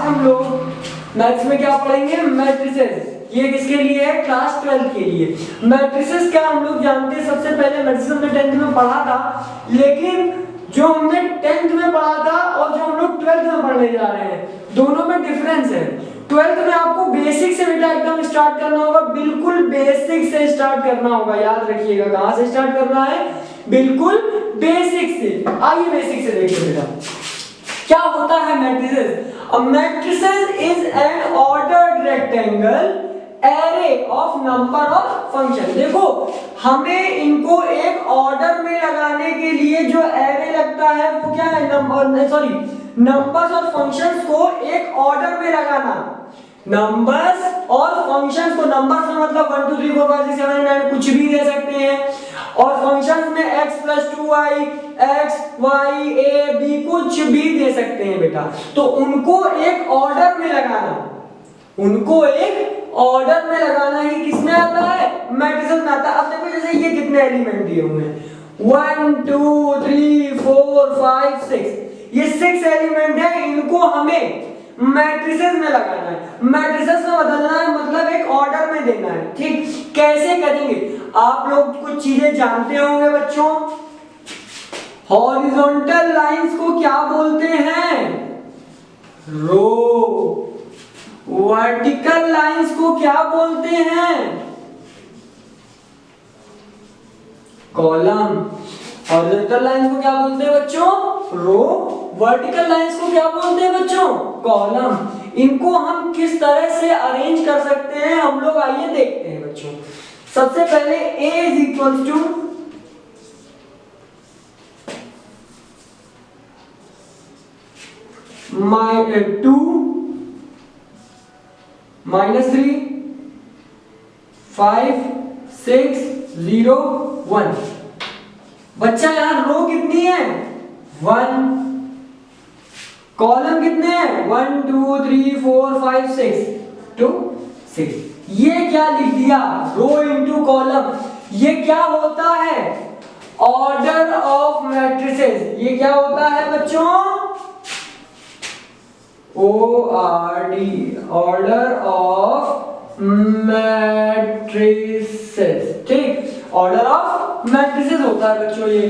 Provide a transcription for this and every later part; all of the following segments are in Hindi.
हम लोग मैथ्स में क्या पढ़ेंगे, मैट्रिसेस। ये किसके लिए है, क्लास 12 के लिए। मैट्रिसेस क्या हम लोग जानते हैं, सबसे पहले मैट्रिसेस हमने 10th में पढ़ा था, लेकिन जो हमने 10th में पढ़ा था और जो हम लोग 12th में पढ़ने जा रहे हैं, दोनों में डिफरेंस है। 12th में आपको बेसिक से बेटा एकदम स्टार्ट करना होगा, बिल्कुल बेसिक से स्टार्ट करना होगा, याद रखिएगा। कहां से स्टार्ट करना है, बिल्कुल बेसिक से। आइए बेसिक से देखिए बेटा क्या होता है matrices. A matrices is an ordered rectangle array of number of function। देखो हमें इनको एक ऑर्डर में लगाने के लिए जो एरे लगता है वो क्या है, नंबर्स और फंक्शंस को एक ऑर्डर में लगाना। नंबर्स और फंक्शंस को, नंबर्स में मतलब 1 2 3 4 5 6 7 8 9 कुछ भी दे सकते हैं, और फंक्शंस में x + 2y, x y a b कुछ भी दे सकते हैं बेटा। तो उनको एक ऑर्डर में लगाना, उनको एक ऑर्डर में लगाना ही किसमें आता है, मैट्रिसेस में आता है। अब देखो जैसे ये कितने एलिमेंट दिए हुए हैं, 1 2 3 4 5 6, ये 6 एलिमेंट है, इनको हमें मैट्रिसेस में लगाना है, मैट्रिसेस में बदलना है, मतलब एक ऑर्डर में देना है। ठीक, कैसे करेंगे, आप लोग कुछ चीजें जानते होंगे बच्चों। हॉरिजॉन्टल लाइंस को क्या बोलते हैं, रो। वर्टिकल लाइंस को क्या बोलते हैं, कॉलम। हॉरिजॉन्टल लाइंस को क्या बोलते हैं बच्चों, रो। वर्टिकल लाइंस को क्या बोलते हैं बच्चों, कॉलम। इनको हम किस तरह से अरेंज कर सकते हैं हम लोग, आइए देखते हैं बच्चों। सबसे पहले a = 2 -3 5 6 0 1। बच्चा यहां रो कितनी है, 1। कॉलम कितने हैं, 1 2 3 4 5 6 2 6। ये क्या लिख दिया, रो इनटू कॉलम। ये क्या होता है, ऑर्डर ऑफ मैट्रिसेस। ये क्या होता है बच्चों, ORD, ऑर्डर ऑफ मैट्रिसेस। ठीक, ऑर्डर ऑफ मैट्रिसेस होता है बच्चों ये।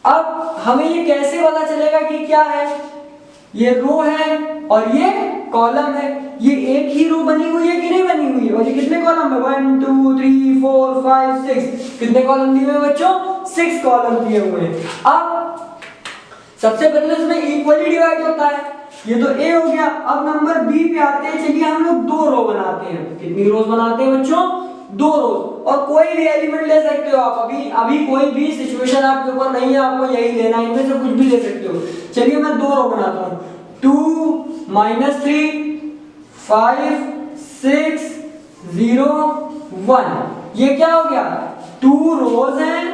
अब हमें ये कैसे पता चलेगा कि क्या है, ये रो है और ये कॉलम है। ये एक ही रो बनी हुई है कि नहीं बनी हुई है, और ये कितने कॉलम है, 1 2 3 4 5 6। कितने कॉलम दिए हुए बच्चों, 6 कॉलम दिए हुए हैं। अब सबसे पहले इसमें इक्वली डिवाइड होता है, ये तो ए हो गया। अब नंबर बी पे आते हैं, चलिए हम लोग 2 रो बनाते हैं। कितनी रोज बनाते हैं बच्चों, 2 रोज। और कोई भी एलिमेंट ले सकते हो आप, अभी कोई भी सिचुएशन आपके ऊपर नहीं है, आपको यही लेना है, इनमें से कुछ भी ले सकते हो। चलिए मैं 2 रो बनाता हूं, 2 -3 5 6 0 1। ये क्या हो गया, 2 रोज हैं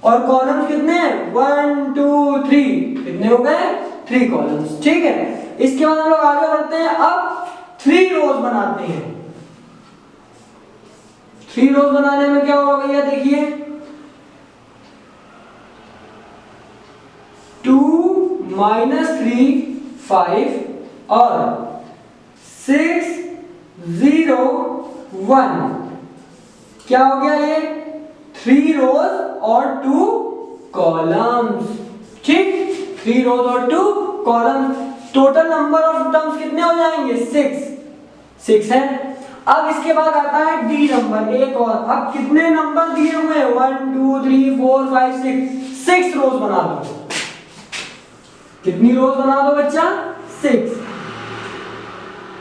और कॉलम्स कितने हैं, 1 2 3। कितने हो गए, 3 कॉलम्स। ठीक है, इसके बाद हम लोग आगे बढ़ते हैं। अब 3 रोज बनाते हैं। 3 रोज बनाने में क्या होगा भैया, देखिए 2 -3 5 और 6 0 1। क्या हो गया, ये 3 रोज और 2 कॉलम्स। ठीक, 3 रोज और 2 columns. Total number of terms कितने हो जाएंगे, 6 है। अब इसके बाद आता है डी नंबर, एक और। अब कितने नंबर दिए हुए हैं, 1 2 3 4 5 6 रोज बना दो। कितनी रोज बना दो बच्चा, 6।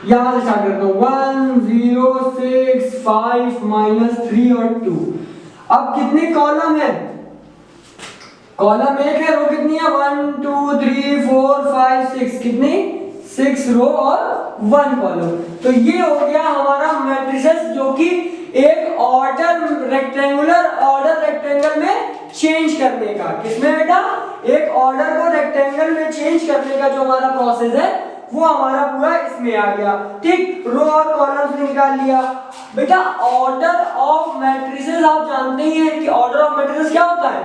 यहां से स्टार्ट करता हूं, 1 0 6 5 -3 और 2। अब कितने कॉलम है, कॉलम 1 है, रो कितनी है, 1 2 3 4 5 6। कितनी, 6 रो और 1 कॉलम। तो ये हो गया हमारा मैट्रिसेस, जो कि एक ऑर्डर रेक्टेंगल में चेंज करने का। किसमें बेटा, एक ऑर्डर को रेक्टेंगल में चेंज करने का जो हमारा प्रोसेस है वो हमारा पूरा इसमें आ गया। ठीक, रो और कॉलम्स निकाल लिया बेटा। ऑर्डर ऑफ मैट्रिसेस आप जानते ही हैं कि ऑर्डर ऑफ मैट्रिसेस क्या होता है,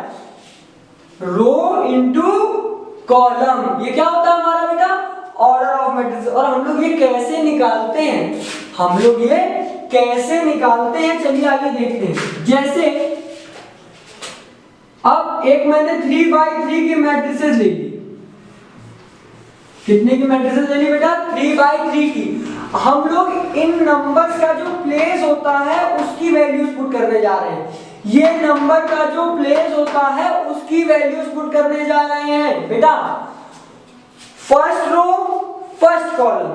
रो इनटू कॉलम। ये क्या होता है हमारा बेटा, ऑर्डर ऑफ मैट्रिसेस। और हम लोग ये कैसे निकालते हैं, हम लोग ये कैसे निकालते हैं, चलिए आगे देखते हैं। जैसे अब एक मैंने 3/3 की मैट्रिसेस ले ली। कितने की मैट्रिसेस ले ली बेटा? 3/3 की। हम लोग इन नंबर्स का जो प्लेस होता है उसकी वैल्यूज पुट करने जा रहे हैं। ये नंबर का जो प्लेस होता है उसकी वैल्यूज पुट करने जा रहे हैं बेटा। First row first column,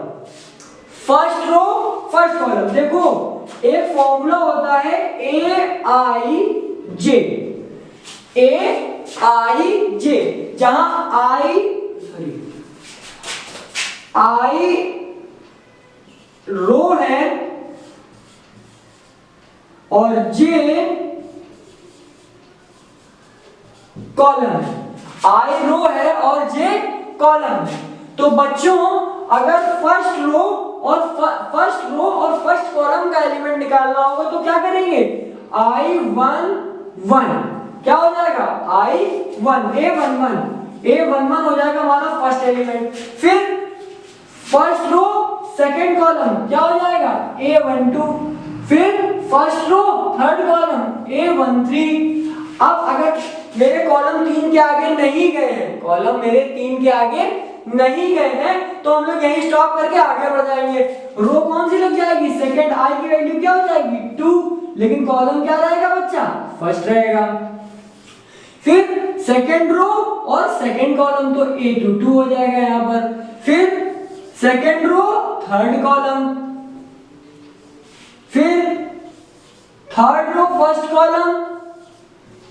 first row first column. देखो एक फॉर्मूला होता है AIJ, AIJ, जहां I रो है और J कॉलम है। I रो है और J कॉलम है। तो बच्चों अगर फर्स्ट रो और फर्स्ट कॉलम का एलिमेंट निकालना होगा तो क्या करेंगे? I11 क्या हो जाएगा? A11 हो जाएगा हमारा फर्स्ट एलिमेंट। फिर फर्स्ट रो सेकंड कॉलम क्या हो जाएगा? A12। फिर first row third column A13। अब अगर मेरे कॉलम 3 के आगे नहीं गए हैं, कॉलम मेरे 3 के आगे नहीं गए हैं, तो हम लोग यही स्टॉप करके आगे बढ़ जाएंगे। रो कौन सी लग जाएगी? सेकंड। I की वैल्यू क्या हो जाएगी? 2, लेकिन कॉलम क्या रहेगा बच्चा? फर्स्ट रहेगा। फिर सेकंड रो और सेकंड कॉलम तो A22 हो जाएगा यहां पर। फिर सेकंड रो थर्ड कॉलम, फिर third row first column,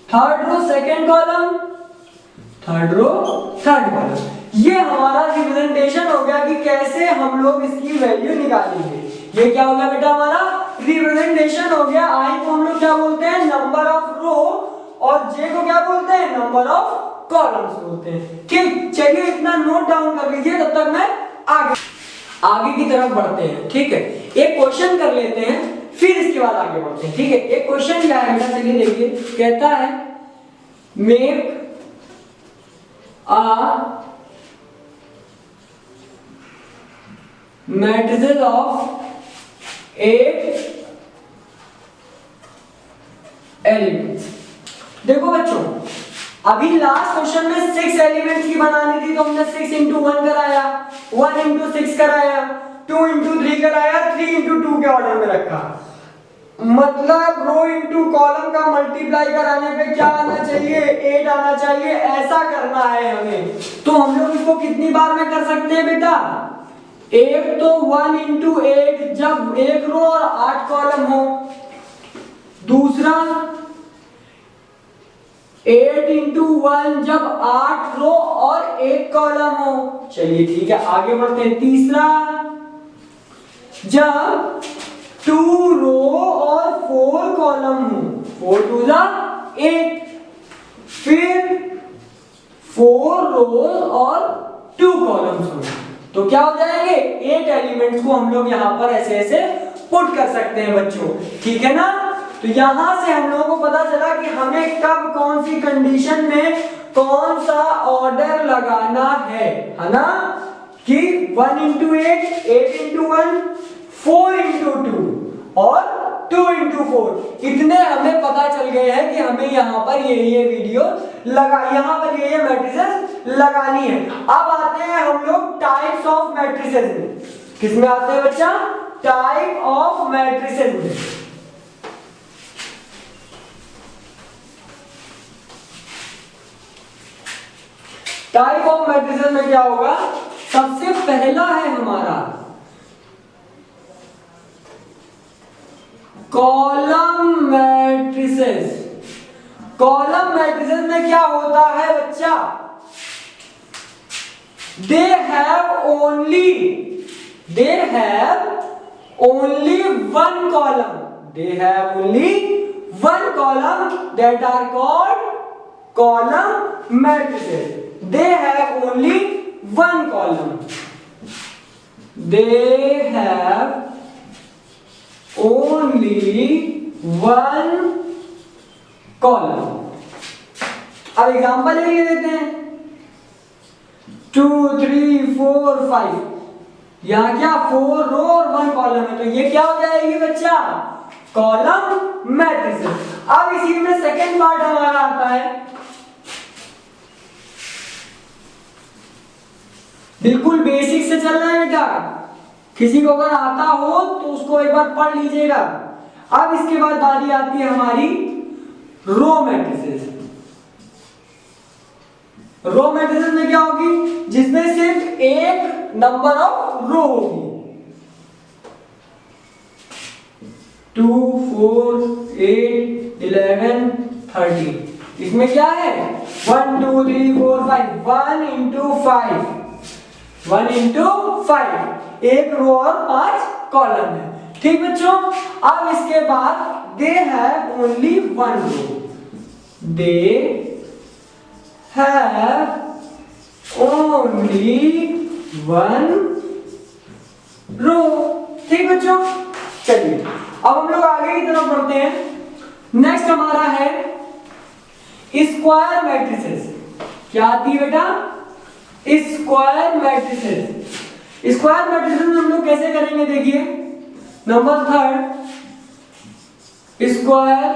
third row second column, third row third column. ये हमारा रिप्रेजेंटेशन हो गया कि कैसे हम लोग इसकी वैल्यू निकालेंगे। ये क्या हो गया बेटा? हमारा रिप्रेजेंटेशन हो गया। I को हम लोग क्या बोलते हैं? नंबर ऑफ रो, और J को क्या बोलते हैं? नंबर ऑफ कॉलम्स बोलते हैं। ठीक, चलिए इतना नोट डाउन कर लीजिए, तब तक मैं आगे की तरफ बढ़ते हैं। ठीक है, एक क्वेश्चन कर लेते हैं, फिर इसके बाद आगे बढ़ते हैं। ठीक है, एक क्वेश्चन क्या है बेटा? चलिए देखिए, कहता है make a matrices of 8 elements. देखो बच्चों, अभी लास्ट क्वेश्चन में 6 एलिमेंट्स की बनानी थी, तो हमने 6 into 1 कराया, 1 into 6 कराया, 2 into 3 कराया, 3 into 2 के ऑर्डर में रखा। मतलब रो इंटू कॉलम का मल्टीप्लाई कराने पे क्या आना चाहिए? 8 आना चाहिए। ऐसा करना है हमें, तो हम लोग इसको कितनी बार में कर सकते हैं बेटा? एक तो 1 into 8 जब एक रो और 8 कॉलम हो, दूसरा 8 into 1 जब 8 रो और 1 कॉलम हो। चलिए ठीक है, आगे बढ़ते हैं। तीसरा जब 2 रो और 4 कॉलम हो, 4 2 जा 8। फिर 4 रोज और 2 कॉलम्स हो, तो क्या हो जाएंगे? 8 एलिमेंट्स को हम लोग यहाँ पर ऐसे ऐसे पुट कर सकते हैं बच्चों। ठीक है ना? तो यहां से हम लोगों को पता चला कि हमें कब कौन सी कंडीशन में कौन सा ऑर्डर लगाना है ना? कि 1 into 8, 8 into 1, 4 into 2 और 2 into 4। इतने हमें पता चल गए हैं कि हमें यहाँ पर ये वीडियो यहाँ पर ये मैट्रिसेस लगानी है। अब आते हैं हम लोग टाइप्स ऑफ मैट्रिसेस में। किसमें आते हैं बच्चा? टाइप ऑफ मैट्रिसेस में। टाइप ऑफ मैट्रिसेस में क्या होगा? सबसे पहला है हमारा कॉलम मैट्रिसेस। कॉलम मैट्रिसेस में क्या होता है बच्चा? They have only one column. They have only one column, that are called column matrices. They have only one column. They have only one column। अब एग्जांपल ले लेते हैं। 2 3 4 5, यहाँ क्या 4 रो और 1 कॉलम है, तो ये क्या हो जाएगी बच्चा, कॉलम मैट्रिसेस। अब इसी में सेकंड पार्ट हमारा आता है, बिल्कुल बेसिक से चल रहा है बेटा, किसी को अगर आता हो तो उसको एक बार पढ़ लीजिएगा। अब इसके बाद बारी आती है हमारी रो मैट्रिसेस। रो मैट्रिसेस में क्या होगी, जिसमें सिर्फ एक नंबर ऑफ रो होगी, 2 4 8 11 13। इसमें क्या है 1 2 3 4 5, 1 into 5, 1 into 5, एक रो और 5 कॉलम है। ठीक बच्चों, अब इसके बाद they have only one row, they have only one row. ठीक बच्चों, चलिए अब हम लोग आगे की तरफ बढ़ते हैं। नेक्स्ट हमारा है स्क्वायर मैट्रिसेस। क्या आती है बेटा, स्क्वायर मैट्रिसेस। स्क्वायर मैट्रिसेस हम लोग कैसे करेंगे, देखिए number third, square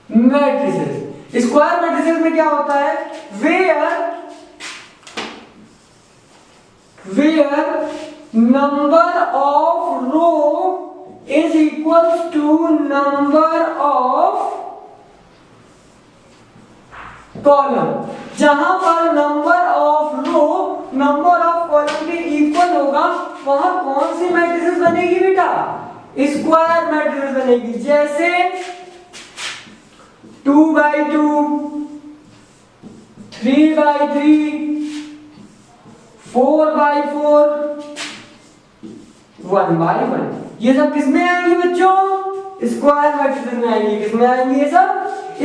matrices. Square matrices में क्या होता है, where number of row is equal to number of column. जहां पर number of row number of column के इक्वल होगा, वहां कौन सी मैट्रिसेस बनेगी बेटा, स्क्वायर मैट्रिसेस बनेगी। जैसे 2/2, 3/3, 4/4, 1/1, ये सब किसमें आएंगी बच्चों, स्क्वायर मैट्रिसेस में आएंगी। किसमें आएंगी ये सब,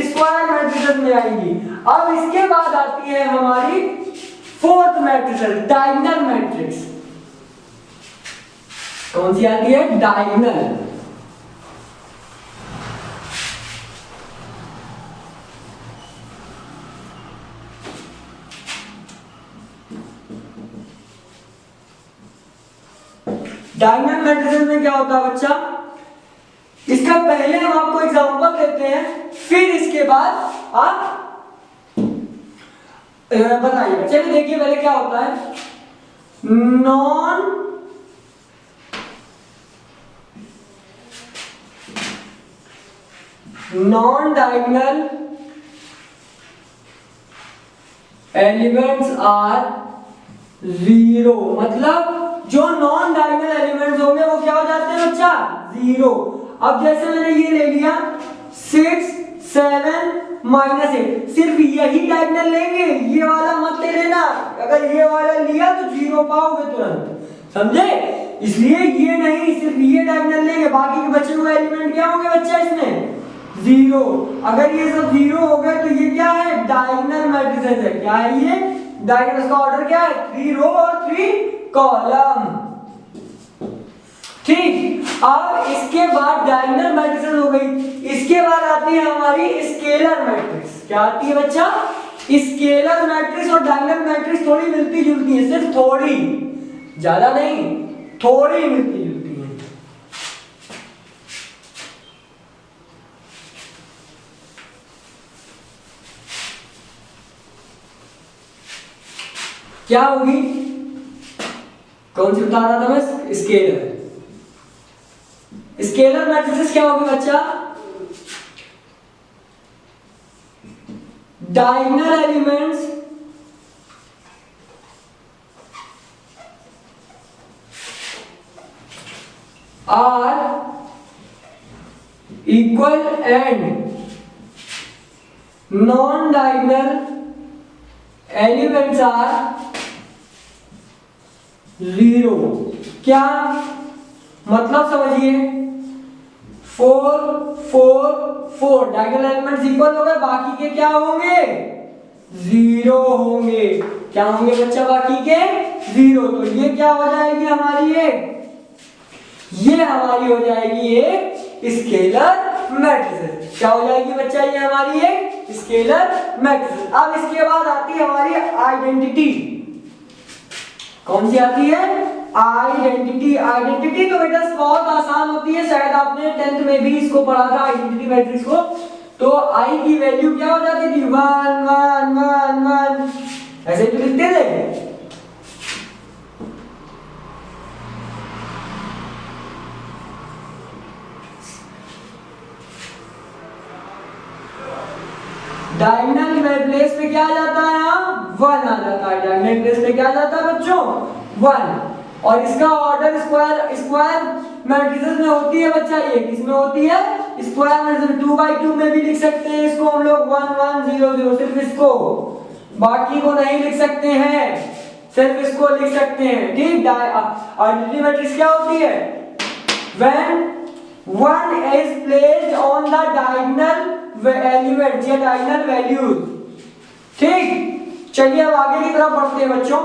स्क्वायर मैट्रिसेस में आएंगी। अब इसके बाद आती है हमारी फोर्थ मैट्रिसेस, डायगोनल मैट्रिक्स। कौन सी आती है, डायगोनल। डायगोनल मैट्रिसेस में क्या होता है बच्चा, इसका पहले हम आपको एग्जांपल देते हैं, फिर इसके बाद आप बताइए। चलिए देखिए पहले क्या होता है, non diagonal elements are zero. मतलब जो नॉन डायगोनल एलिमेंट्स होंगे वो क्या हो जाते हैं बच्चा, जीरो। अब जैसे मैंने ये ले लिया 6 7 -8, सिर्फ यही डायगोनल लेंगे, ये वाला मत ले लेना। अगर ये वाला लिया तो जीरो पाओगे तुरंत, समझे। इसलिए ये नहीं, सिर्फ ये डायगोनल लेंगे, बाकी के बचे हुए एलिमेंट क्या होंगे बच्चा इसमें, जीरो। अगर ये सब जीरो हो गए तो ये क्या है, डायगोनल मैट्रिसेस है। क्या है ये, डायगोनल का ऑर्डर क्या है, 3 रो और 3 कॉलम। ठीक, अब इसके बाद डायगोनल मैट्रिसेस हो गई। इसके बाद आती है हमारी स्केलर मैट्रिक्स। क्या आती है बच्चा, स्केलर मैट्रिक्स और डायगोनल मैट्रिक्स थोड़ी मिलती जुलती है, सिर्फ थोड़ी, ज्यादा नहीं, थोड़ी मिलती जुलती है। क्या होगी, कौन सी बता रहा था मैं, स्केलर। स्केलर मैट्रिसेस क्या होगी बच्चा, diagonal elements are equal and non diagonal elements are zero. क्या मतलब समझिए, 4 4 4 डायगोनल एलिमेंट्स इक्वल हो गए, बाकी के क्या होंगे, जीरो होंगे। क्या होंगे बच्चा, बाकी के जीरो। तो ये क्या हो जाएगी हमारी, ये हमारी हो जाएगी एक स्केलर मैट्रिसेस। क्या हो जाएगी बच्चा, ये हमारी एक स्केलर मैट्रिसेस। अब इसके बाद आती है हमारी आइडेंटिटी। कौन सी आती है? आइडेंटिटी। आइडेंटिटी तो बेटा बहुत आसान होती है, शायद आपने 10th में भी इसको पढ़ा था आइडेंटिटी मैट्रिक्स को। तो आई की वैल्यू क्या हो जाती थी? 1 1 1 1, ऐसे तो लिखते थे। डायगोनल प्लेस पे क्या आ जाता है? यहाँ 1 आ जाता है। डायगोनल प्लेस पे क्या आ जाता है बच्चों? 1। और इसका ऑर्डर स्क्वायर मैट्रिसेस में होती है बच्चा, ये किसमें होती है? Square matrices. 2/2 में भी लिख सकते हैं इसको हम लोग 1 1 0 0, सिर्फ इसको, बाकी को नहीं लिख सकते हैं, सिर्फ इसको लिख सकते हैं। ठीक। आइडेंटिटी मैट्रिक्स क्या होती है? When 1 is placed on the diagonal elements या diagonal values। ठीक। चलिए अब आगे की तरफ बढ़ते हैं बच्चों।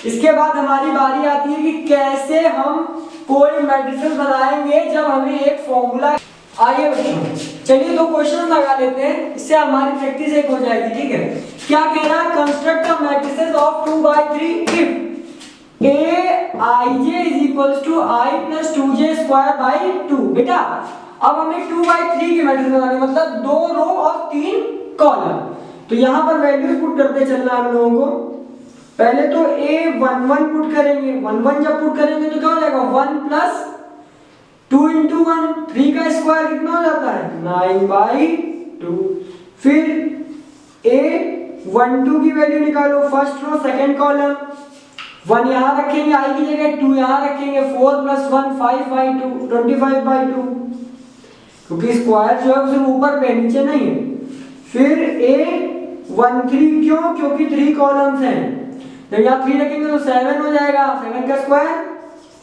इसके बाद हमारी बारी आती है कि कैसे हम कोई मैट्रिसेस बनाएंगे जब हमें एक फॉर्मूला। आइए बच्चों, चलिए 2 क्वेश्चन लगा लेते हैं, इससे हमारी प्रैक्टिस एक हो जाएगी। ठीक है। क्या कह रहा है? Construct the matrices of 2/3 if aij is equals to I plus 2j square by 2। बेटा अब हमें 2/3 की मैट्रिक्स बनानी, मतलब 2 रो और 3 कॉलम। तो यहाँ पर वैल्यूज पुट करते चलना हम लोगों को। पहले तो a11 पुट करेंगे। 11 जब पुट करेंगे तो क्या हो जाएगा? 1 प्लस 2 इंटू 1, 3 का स्क्वायर कितना हो जाता है? 9/2। फिर a12 की वैल्यू निकालो, फर्स्ट रो सेकंड कॉलम। 1 यहाँ रखेंगे i की जगह, 2 यहाँ रखेंगे, 4 + 1 5/2, 25/2, क्योंकि स्क्वायर जो है वो सिर्फ ऊपर पे नीचे नहीं है। फिर a13 क्यों? क्योंकि 3 कॉलम्स हैं, जब यहाँ 3 रखेंगे तो 7 हो जाएगा, 7 का स्क्वायर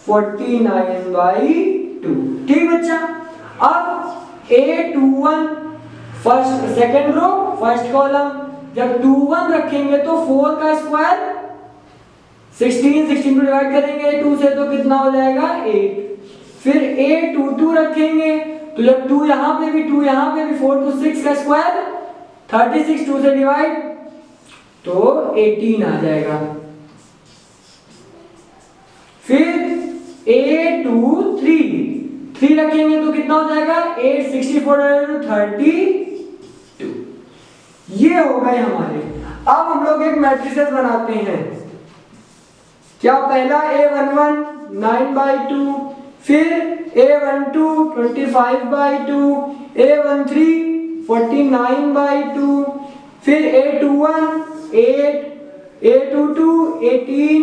49/2। ठीक बच्चा। अब a21 first second row first column, जब 21 रखेंगे तो 4 का स्क्वायर 16 को डिवाइड करेंगे 2 से तो कितना हो जाएगा? 8। फिर a22 रखेंगे तो जब 2 यहाँ पे भी 2 यहाँ पे भी 4 तो 6 का स्क्वायर 36, 2 से डिवाइड तो 18 आ जाएगा। फिर a23 3 रखेंगे तो कितना हो जाएगा? 8 64 32। ये हो गए हमारे। अब हम लोग एक मैट्रिसेस बनाते हैं। क्या? पहला a11 9/2, फिर a12 25/2, a13 49/2, फिर a21 8, a22 18,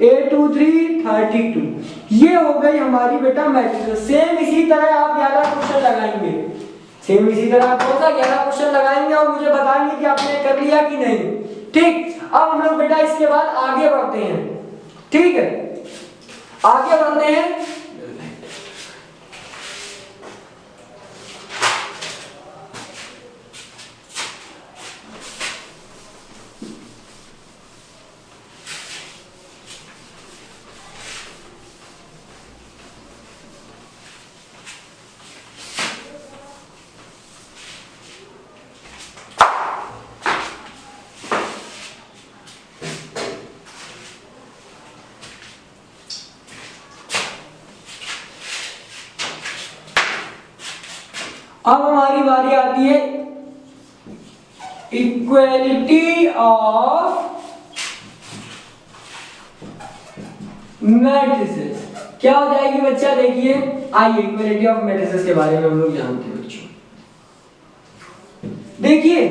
a23 32। ये हो गई हमारी बेटा मैट्रिसेस। सेम इसी तरह आप 11 क्वेश्चन लगाएंगे, सेम इसी तरह आप 11 क्वेश्चन लगाएंगे और मुझे बताएंगे कि आपने कर लिया कि नहीं। ठीक। अब हम लोग बेटा इसके बाद आगे बढ़ते हैं। ठीक है, आगे बढ़ते हैं। अब हमारी बारी आती है इक्वलिटी ऑफ मैट्रिसेस। क्या हो जाएगी बच्चा? देखिए, आइए इक्वलिटी ऑफ मैट्रिसेस के बारे में हम लोग जानते हैं बच्चों। देखिए,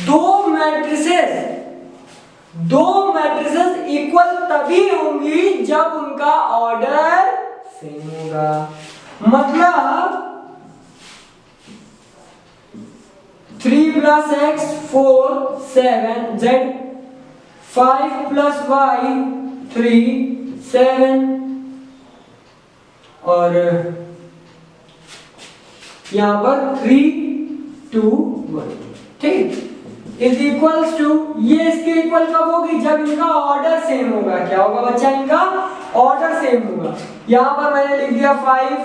दो मैट्रिसेस इक्वल तभी होंगी जब उनका ऑर्डर सेम होगा। मतलब 3 + x 4 7 z, 5 + y 3 7, और यहां पर 3 2 1। ठीक। इज इक्वल्स टू, ये इसके इक्वल कब होगी? जब इनका ऑर्डर सेम होगा। क्या होगा बच्चा? इनका ऑर्डर सेम होगा। यहां पर मैंने लिख दिया 5,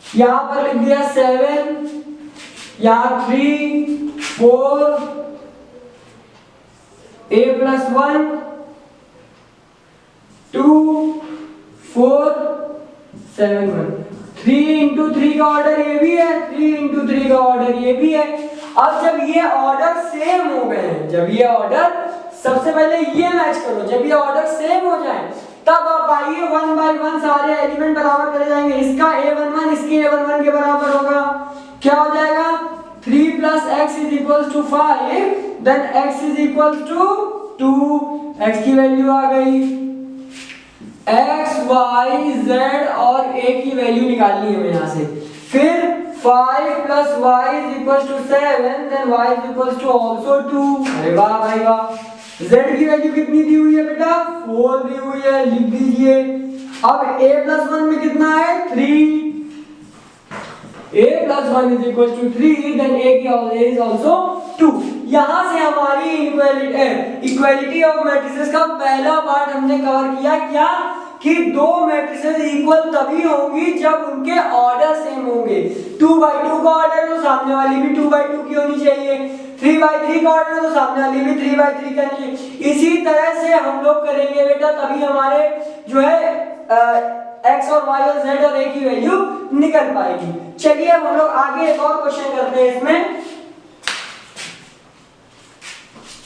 यहां पर लिख दिया 7, यहाँ 3 4 a plus 1 2 4 7 1 3 into 3 का ऑर्डर ये भी है, 3 into 3 का ऑर्डर ये भी है। अब जब ये ऑर्डर सेम हो गए हैं, जब ये ऑर्डर, सबसे पहले ये मैच करो, जब ये ऑर्डर सेम हो जाए तब आप आइए 1 by 1 सारे एलिमेंट बराबर करे जाएंगे। इसका a11 इसके a11 के बराबर होगा, क्या हो जाएगा 3 plus x is equals to 5, then x is equals to 2, x की वैल्यू आ गई, x y z और a की वैल्यू निकालनी है यहाँ से। फिर 5 plus y is equals to 7, then y is equals to also 2। अरे वाह भाई वाह। z की वैल्यू कितनी दी हुई है बेटा, 4 दी हुई है, लिख दीजिए। अब a plus 1 में कितना है 3, a plus 1 is equals to 3, then a की is also 2। यहाँ से हमारी इक्वालिटी ऑफ मैट्रिसेस का पहला पार्ट हमने कवर किया। क्या कि दो मैट्रिसेस इक्वल तभी होंगी जब उनके ऑर्डर सेम होंगे। 2 by 2 का ऑर्डर तो सामने वाली भी 2 by 2 की होनी चाहिए, 3 by 3 का ऑर्डर तो सामने वाली भी 3 by 3 का होनी चाहिए। इसी तरह से हम लोग करेंगे बेटा, तभी हमारे जो है x और y और z और a की वैल्यू निकल पाएगी। चलिए अब हम लोग आगे एक और क्वेश्चन करते हैं। इसमें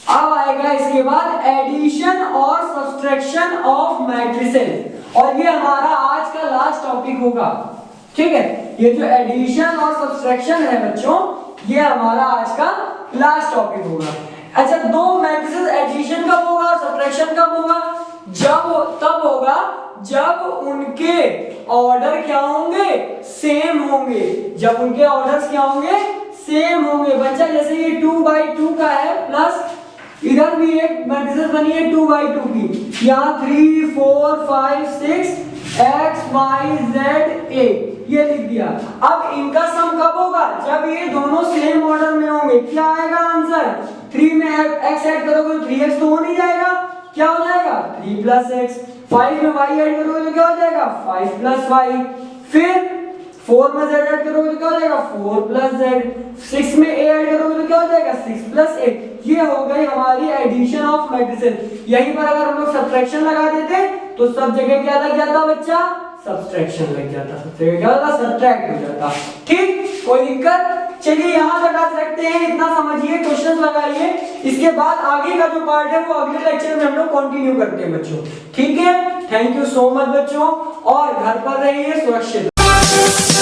अब आएगा इसके बाद एडिशन और सब्सट्रैक्शन ऑफ मैट्रिसेस, और ये हमारा आज का लास्ट टॉपिक होगा। ठीक है, ये जो एडिशन और सब्सट्रैक्शन है बच्चों, ये हमारा आज का लास्ट टॉपिक होगा। अच्छा, दो मैट्रिसेस एडिशन कब होगा और सब्सट्रैक्शन कब होगा, तब होगा जब उनके ऑर्डर क्या होंगे, सेम होंगे। जब उनके ऑर्डर्स क्या होंगे, सेम होंगे। बच्चा जैसे ये 2 by 2 का है, प्लस इधर भी एक मैट्रिसेस बनी है 2 by 2 की, यहाँ 3 4 5 6 x y z a, ये लिख दिया। अब इनका सम कब होगा, जब ये दोनों सेम ऑर्डर में होंगे। क्या आएगा आंसर, 3 में x ऐड करोगे तो 3x तो हो नहीं जाएगा, क्या हो जाएगा 3 plus x। 5 में y ऐड करोगे तो क्या हो जाएगा 5 plus y। फिर 4 में z ऐड करोगे तो क्या हो जाएगा 4 plus z। 6 में a ऐड करोगे तो क्या हो जाएगा 6 plus a। ये हो गई हमारी एडिशन ऑफ मैट्रिसेस। यहीं पर अगर हम लोग सब्ट्रैक्शन लगा देते तो सब जगह क्या लग जाता बच्चा, सब्सट्रैक्शन लग जाता, सब जगह क्या होता, सब्ट्रैक्ट हो जाता। ठीक, कोई दिक्कत। चलिए यहाँ तक आज रखते हैं, इतना समझिए, क्वेश्चन लगाइए। इसके बाद आगे का जो पार्ट है वो अगले लेक्चर में हम लोग कंटिन्यू करते हैं बच्चों। ठीक है, थैंक यू सो मच बच्चों, और घर पर रहिए सुरक्षित।